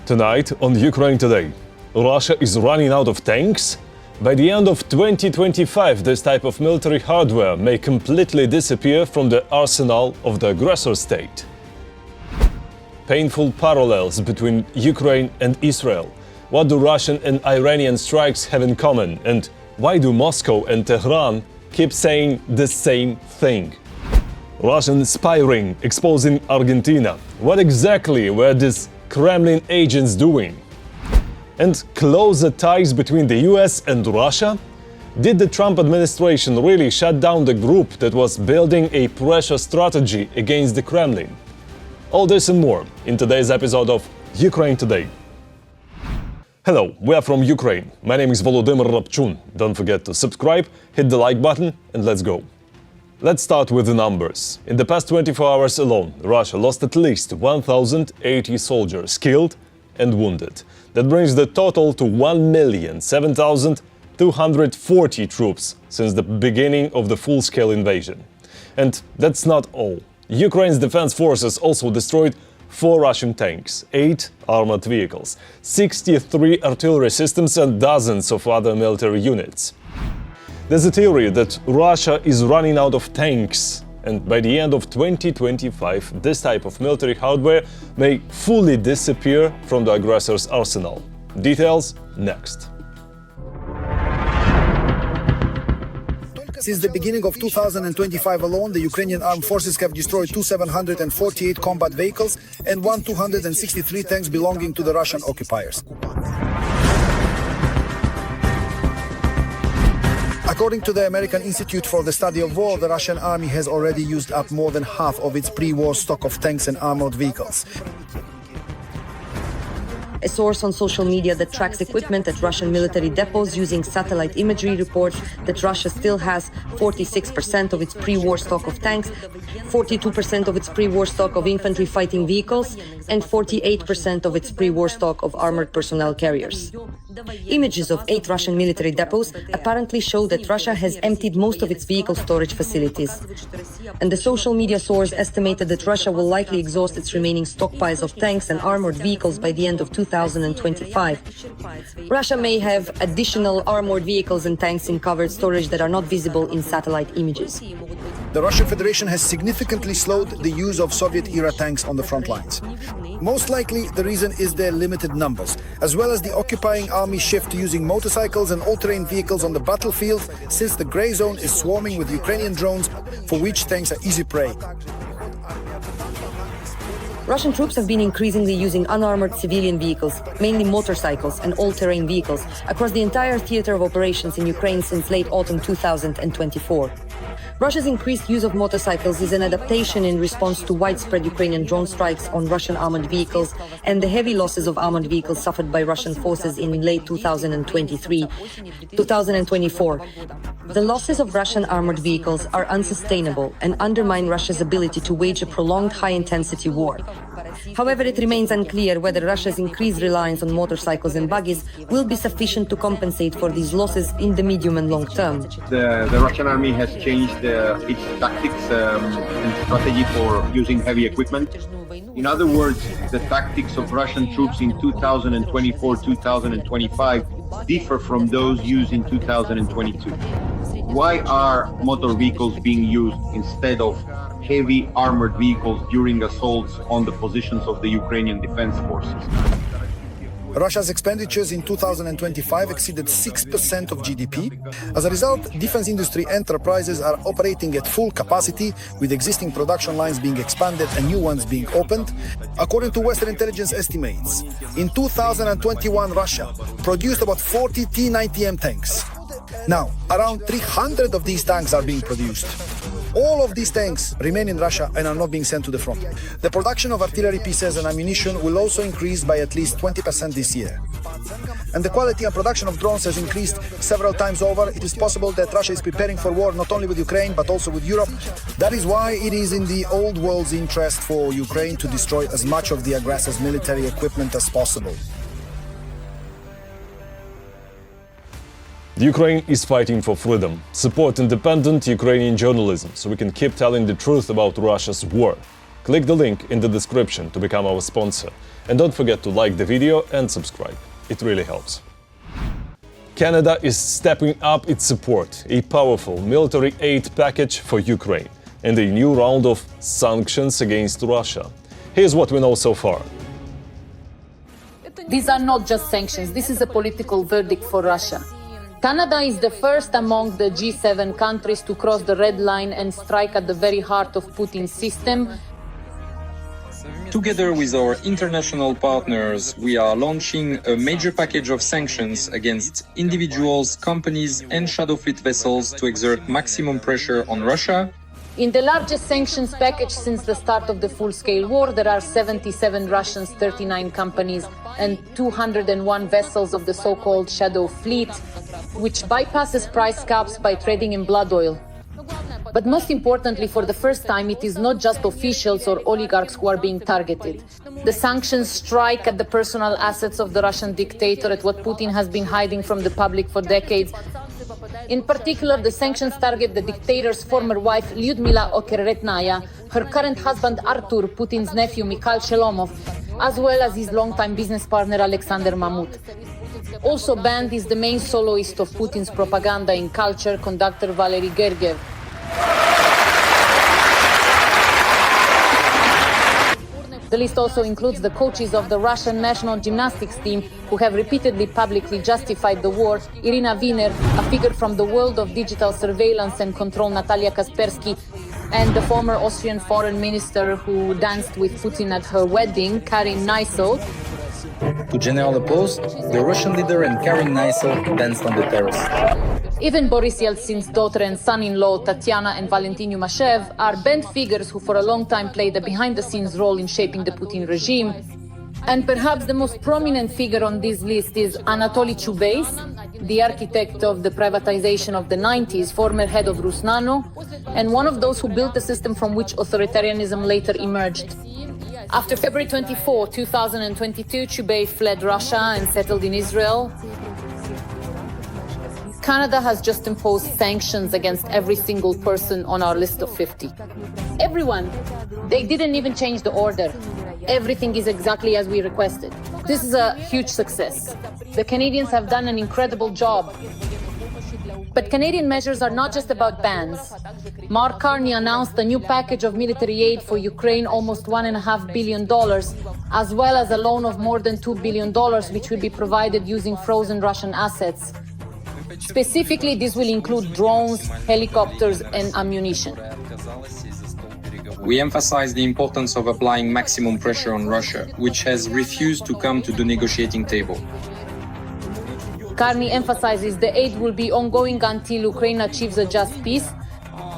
Tonight on Ukraine Today, Russia is running out of tanks? By the end of 2025, this type of military hardware may completely disappear from the arsenal of the aggressor state. Painful parallels between Ukraine and Israel. What do Russian and Iranian strikes have in common? And why do Moscow and Tehran keep saying the same thing? Russian spy ring exposing Argentina. What exactly were these Kremlin agents doing? And closer ties between the US and Russia? Did the Trump administration really shut down the group that was building a pressure strategy against the Kremlin? All this and more in today's episode of Ukraine Today. Hello, we are from Ukraine. My name is Volodymyr Rabchun. Don't forget to subscribe, hit the like button, and let's go. Let's start with the numbers. In the past 24 hours alone, Russia lost at least 1,080 soldiers killed and wounded. That brings the total to 1,007,240 troops since the beginning of the full-scale invasion. And that's not all. Ukraine's defense forces also destroyed 4 Russian tanks, 8 armored vehicles, 63 artillery systems and dozens of other military units. There's a theory that Russia is running out of tanks, and by the end of 2025, this type of military hardware may fully disappear from the aggressor's arsenal. Details next. Since the beginning of 2025 alone, the Ukrainian armed forces have destroyed 2,748 combat vehicles and 1,263 tanks belonging to the Russian occupiers. According to the American Institute for the Study of War, the Russian army has already used up more than half of its pre-war stock of tanks and armored vehicles. A source on social media that tracks equipment at Russian military depots using satellite imagery reports that Russia still has 46% of its pre-war stock of tanks, 42% of its pre-war stock of infantry fighting vehicles, and 48% of its pre-war stock of armored personnel carriers. Images of 8 Russian military depots apparently show that Russia has emptied most of its vehicle storage facilities. And the social media source estimated that Russia will likely exhaust its remaining stockpiles of tanks and armored vehicles by the end of 2025. Russia may have additional armored vehicles and tanks in covered storage that are not visible in satellite images. The Russian Federation has significantly slowed the use of Soviet-era tanks on the front lines. Most likely, the reason is their limited numbers, as well as the occupying army shift to using motorcycles and all-terrain vehicles on the battlefield, since the grey zone is swarming with Ukrainian drones, for which tanks are easy prey. Russian troops have been increasingly using unarmored civilian vehicles, mainly motorcycles and all-terrain vehicles, across the entire theater of operations in Ukraine since late autumn 2024. Russia's increased use of motorcycles is an adaptation in response to widespread Ukrainian drone strikes on Russian armored vehicles and the heavy losses of armored vehicles suffered by Russian forces in late 2023-2024. The losses of Russian armored vehicles are unsustainable and undermine Russia's ability to wage a prolonged high-intensity war. However, it remains unclear whether Russia's increased reliance on motorcycles and buggies will be sufficient to compensate for these losses in the medium and long term. The Russian army has changed its tactics and strategy for using heavy equipment. In other words, the tactics of Russian troops in 2024-2025 differ from those used in 2022. Why are motor vehicles being used instead of heavy armored vehicles during assaults on the positions of the Ukrainian defense forces? Russia's expenditures in 2025 exceeded 6% of GDP. As a result, defense industry enterprises are operating at full capacity, with existing production lines being expanded and new ones being opened. According to Western intelligence estimates, in 2021, Russia produced about 40 T-90M tanks. Now, around 300 of these tanks are being produced. All of these tanks remain in Russia and are not being sent to the front. The production of artillery pieces and ammunition will also increase by at least 20% this year. And the quality and production of drones has increased several times over. It is possible that Russia is preparing for war not only with Ukraine but also with Europe. That is why it is in the old world's interest for Ukraine to destroy as much of the aggressor's military equipment as possible. Ukraine is fighting for freedom. Support independent Ukrainian journalism so we can keep telling the truth about Russia's war. Click the link in the description to become our sponsor. And don't forget to like the video and subscribe. It really helps. Canada is stepping up its support, a powerful military aid package for Ukraine, and a new round of sanctions against Russia. Here's what we know so far. These are not just sanctions, this is a political verdict for Russia. Canada is the first among the G7 countries to cross the red line and strike at the very heart of Putin's system. Together with our international partners, we are launching a major package of sanctions against individuals, companies and shadow fleet vessels to exert maximum pressure on Russia. In the largest sanctions package since the start of the full-scale war, there are 77 Russians, 39 companies and 201 vessels of the so-called shadow fleet, which bypasses price caps by trading in blood oil. But most importantly, for the first time, it is not just officials or oligarchs who are being targeted. The sanctions strike at the personal assets of the Russian dictator, at what Putin has been hiding from the public for decades. In particular, the sanctions target the dictator's former wife, Lyudmila Okeretnaya, her current husband, Artur, Putin's nephew, Mikhail Shelomov, as well as his longtime business partner, Alexander Mamut. Also banned is the main soloist of Putin's propaganda in culture, conductor Valery Gergiev. The list also includes the coaches of the Russian national gymnastics team who have repeatedly publicly justified the war, Irina Wiener, a figure from the world of digital surveillance and control, Natalia Kaspersky, and the former Austrian foreign minister who danced with Putin at her wedding, Karin Nyssel. To general applause, the Russian leader and Karin Nyssel danced on the terrace. Even Boris Yeltsin's daughter and son-in-law, Tatiana and Valentin Yumashev, are banned figures who for a long time played a behind-the-scenes role in shaping the Putin regime. And perhaps the most prominent figure on this list is Anatoly Chubeis, the architect of the privatization of the 90s, former head of Rusnano, and one of those who built the system from which authoritarianism later emerged. After February 24, 2022, Chubeis fled Russia and settled in Israel. Canada has just imposed sanctions against every single person on our list of 50. Everyone. They didn't even change the order. Everything is exactly as we requested. This is a huge success. The Canadians have done an incredible job. But Canadian measures are not just about bans. Mark Carney announced a new package of military aid for Ukraine, almost $1.5 billion, as well as a loan of more than $2 billion, which will be provided using frozen Russian assets. Specifically, this will include drones, helicopters, and ammunition. We emphasize the importance of applying maximum pressure on Russia, which has refused to come to the negotiating table. Carney emphasizes the aid will be ongoing until Ukraine achieves a just peace.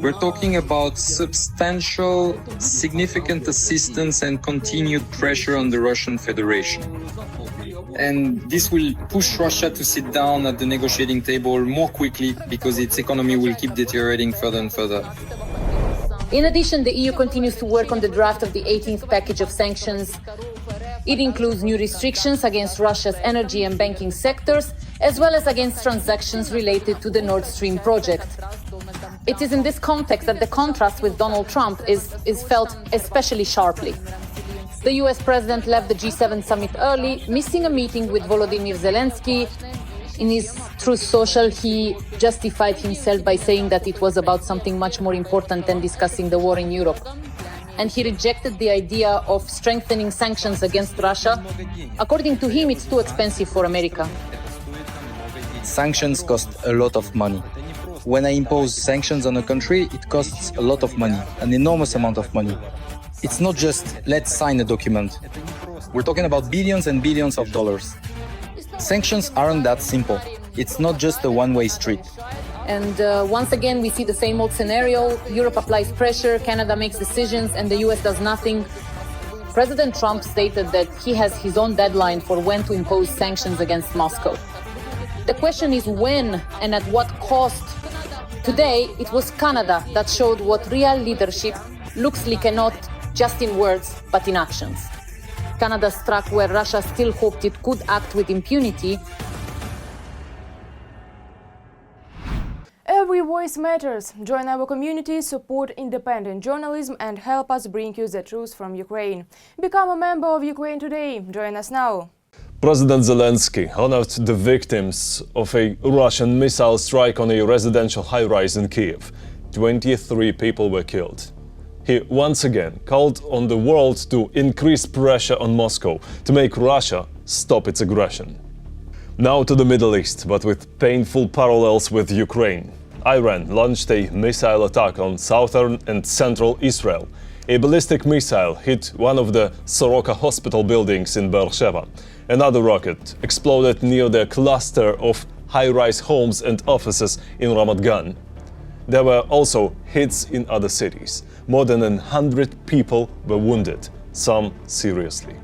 We're talking about substantial, significant assistance and continued pressure on the Russian Federation. And this will push Russia to sit down at the negotiating table more quickly because its economy will keep deteriorating further and further. In addition, the EU continues to work on the draft of the 18th package of sanctions. It includes new restrictions against Russia's energy and banking sectors, as well as against transactions related to the Nord Stream project. It is in this context that the contrast with Donald Trump is felt especially sharply. The US president left the G7 summit early, missing a meeting with Volodymyr Zelensky. In his Truth Social, he justified himself by saying that it was about something much more important than discussing the war in Europe. And he rejected the idea of strengthening sanctions against Russia. According to him, it's too expensive for America. Sanctions cost a lot of money. When I impose sanctions on a country, it costs a lot of money, an enormous amount of money. It's not just, let's sign a document. We're talking about billions and billions of dollars. Sanctions aren't that simple. It's not just a one-way street. And once again, we see the same old scenario. Europe applies pressure, Canada makes decisions, and the US does nothing. President Trump stated that he has his own deadline for when to impose sanctions against Moscow. The question is when and at what cost. Today, it was Canada that showed what real leadership looks like, and not just in words, but in actions. Canada struck where Russia still hoped it could act with impunity. Everywhere voice matters. Join our community, support independent journalism and help us bring you the truth from Ukraine. Become a member of Ukraine Today. Join us now. President Zelensky honored the victims of a Russian missile strike on a residential high-rise in Kiev. 23 people were killed. He once again called on the world to increase pressure on Moscow to make Russia stop its aggression. Now to the Middle East, but with painful parallels with Ukraine. Iran launched a missile attack on southern and central Israel. A ballistic missile hit one of the Soroka hospital buildings in Beersheba. Another rocket exploded near the cluster of high-rise homes and offices in Ramat Gan. There were also hits in other cities. More than 100 people were wounded, some seriously.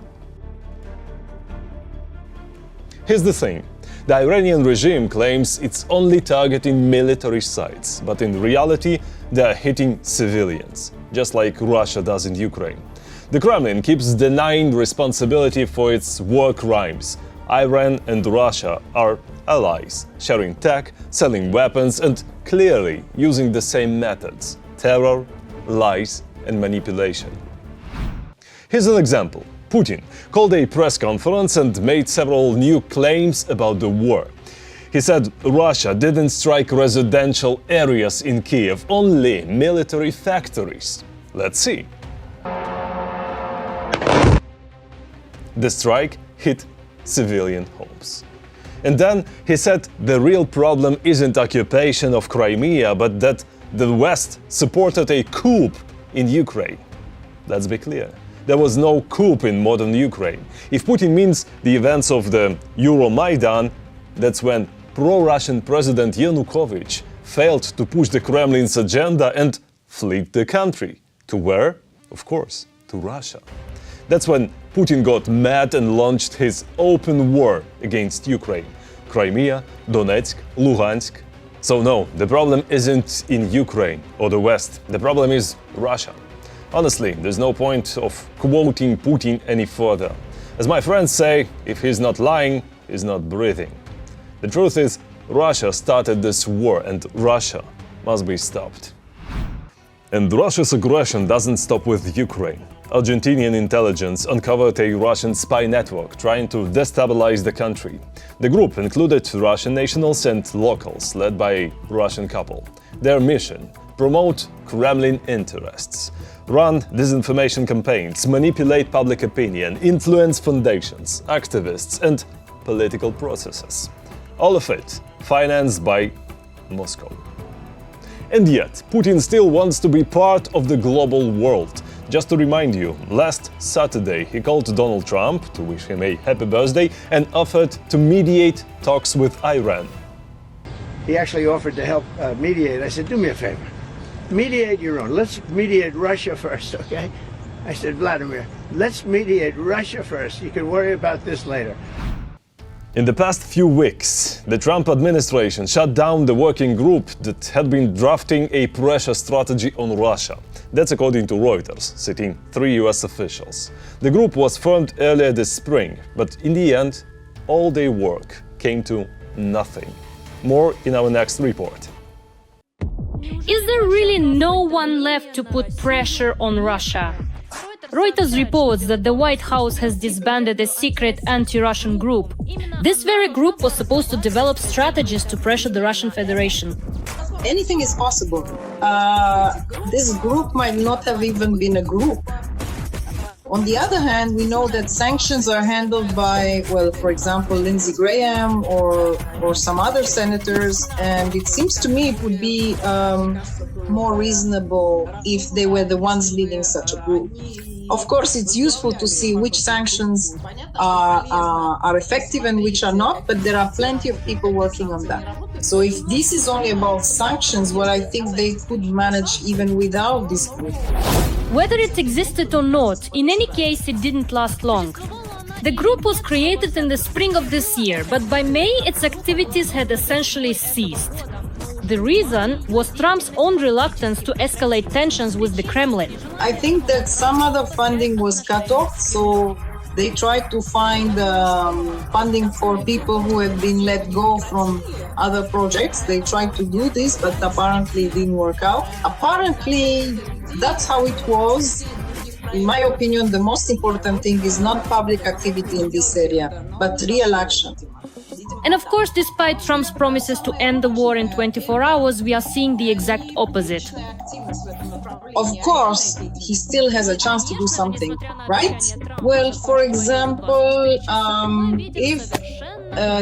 Here's the thing. The Iranian regime claims it's only targeting military sites, but in reality they are hitting civilians, just like Russia does in Ukraine. The Kremlin keeps denying responsibility for its war crimes. Iran and Russia are allies, sharing tech, selling weapons and clearly using the same methods: terror, lies and manipulation. Here's an example. Putin called a press conference and made several new claims about the war. He said Russia didn't strike residential areas in Kiev, only military factories. Let's see. The strike hit civilian homes. And then he said the real problem isn't occupation of Crimea, but that the West supported a coup in Ukraine. Let's be clear. There was no coup in modern Ukraine. If Putin means the events of the Euromaidan, that's when pro-Russian President Yanukovych failed to push the Kremlin's agenda and fled the country. To where? Of course, to Russia. That's when Putin got mad and launched his open war against Ukraine. Crimea, Donetsk, Luhansk. So no, the problem isn't in Ukraine or the West. The problem is Russia. Honestly, there's no point of quoting Putin any further. As my friends say, if he's not lying, he's not breathing. The truth is, Russia started this war and Russia must be stopped. And Russia's aggression doesn't stop with Ukraine. Argentinian intelligence uncovered a Russian spy network trying to destabilize the country. The group included Russian nationals and locals, led by a Russian couple. Their mission: promote Kremlin interests, run disinformation campaigns, manipulate public opinion, influence foundations, activists, and political processes. All of it financed by Moscow. And yet, Putin still wants to be part of the global world. Just to remind you, last Saturday he called Donald Trump to wish him a happy birthday and offered to mediate talks with Iran. He actually offered to help mediate. I said, do me a favor. Mediate your own. Let's mediate Russia first, okay? I said, Vladimir, let's mediate Russia first. You can worry about this later. In the past few weeks, the Trump administration shut down the working group that had been drafting a pressure strategy on Russia. That's according to Reuters, citing 3 US officials. The group was formed earlier this spring, but in the end, all their work came to nothing. More in our next report. Is there really no one left to put pressure on Russia? Reuters reports that the White House has disbanded a secret anti-Russian group. This very group was supposed to develop strategies to pressure the Russian Federation. Anything is possible. This group might not have even been a group. On the other hand, we know that sanctions are handled by, well, for example, Lindsey Graham or some other senators, and it seems to me it would be more reasonable if they were the ones leading such a group. Of course, it's useful to see which sanctions are effective and which are not, but there are plenty of people working on that. So if this is only about sanctions, well, I think they could manage even without this group. Whether it existed or not, in any case, it didn't last long. The group was created in the spring of this year, but by May its activities had essentially ceased. The reason was Trump's own reluctance to escalate tensions with the Kremlin. I think that some other funding was cut off, so They tried to find funding for people who have been let go from other projects. They tried to do this, but apparently it didn't work out. Apparently, that's how it was. In my opinion, the most important thing is not public activity in this area, but real action. And of course, despite Trump's promises to end the war in 24 hours, we are seeing the exact opposite. Of course, he still has a chance to do something, right? Well, for example, if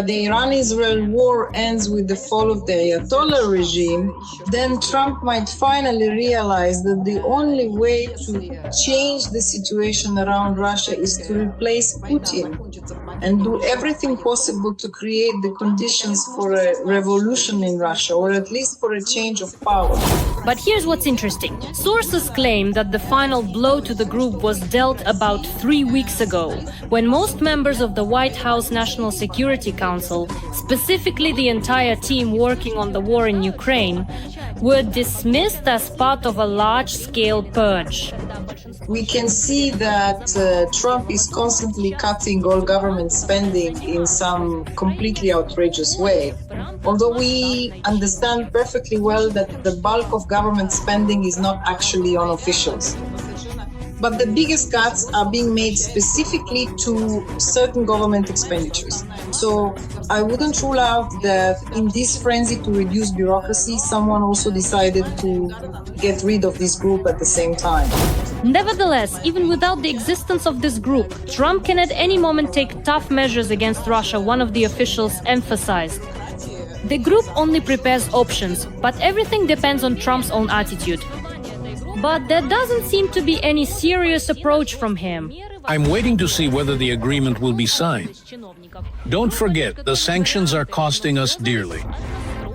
the Iran-Israel war ends with the fall of the Ayatollah regime, then Trump might finally realize that the only way to change the situation around Russia is to replace Putin and do everything possible to create the conditions for a revolution in Russia, or at least for a change of power. But here's what's interesting. Sources claim that the final blow to the group was dealt about 3 weeks ago, when most members of the White House National Security Council, specifically the entire team working on the war in Ukraine, were dismissed as part of a large-scale purge. We can see that Trump is constantly cutting all government spending in some completely outrageous way. Although we understand perfectly well that the bulk of government spending is not actually on officials. But the biggest cuts are being made specifically to certain government expenditures. So I wouldn't rule out that in this frenzy to reduce bureaucracy, someone also decided to get rid of this group at the same time. Nevertheless, even without the existence of this group, Trump can at any moment take tough measures against Russia, one of the officials emphasized. The group only prepares options, but everything depends on Trump's own attitude. But there doesn't seem to be any serious approach from him. I'm waiting to see whether the agreement will be signed. Don't forget, the sanctions are costing us dearly.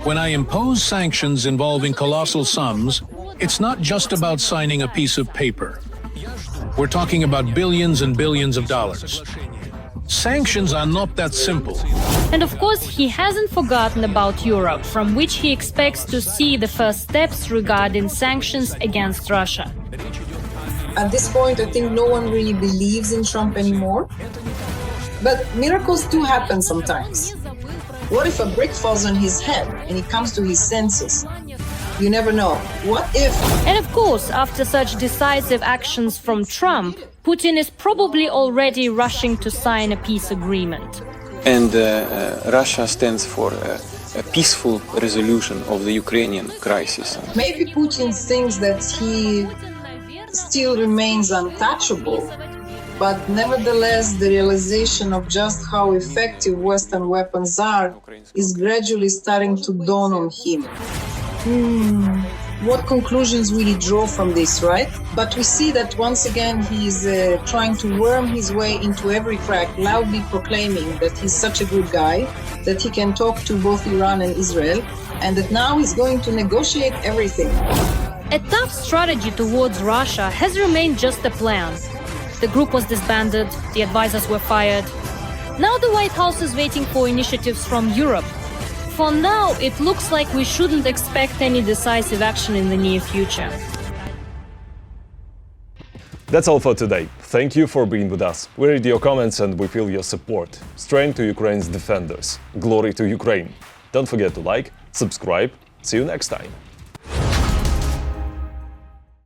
When I impose sanctions involving colossal sums, it's not just about signing a piece of paper. We're talking about billions and billions of dollars. Sanctions are not that simple. And of course, he hasn't forgotten about Europe, from which he expects to see the first steps regarding sanctions against Russia. At this point, I think no one really believes in Trump anymore. But miracles do happen sometimes. What if a brick falls on his head and he comes to his senses? You never know. What if? And of course, after such decisive actions from Trump, Putin is probably already rushing to sign a peace agreement. And Russia stands for a peaceful resolution of the Ukrainian crisis. Maybe Putin thinks that he still remains untouchable, but nevertheless, the realization of just how effective Western weapons are is gradually starting to dawn on him. What conclusions will he draw from this, right? But we see that once again he is trying to worm his way into every crack, loudly proclaiming that he's such a good guy, that he can talk to both Iran and Israel, and that now he's going to negotiate everything. A tough strategy towards Russia has remained just a plan. The group was disbanded, the advisors were fired. Now the White House is waiting for initiatives from Europe. For now, it looks like we shouldn't expect any decisive action in the near future. That's all for today. Thank you for being with us. We read your comments and we feel your support. Strength to Ukraine's defenders. Glory to Ukraine. Don't forget to like, subscribe. See you next time.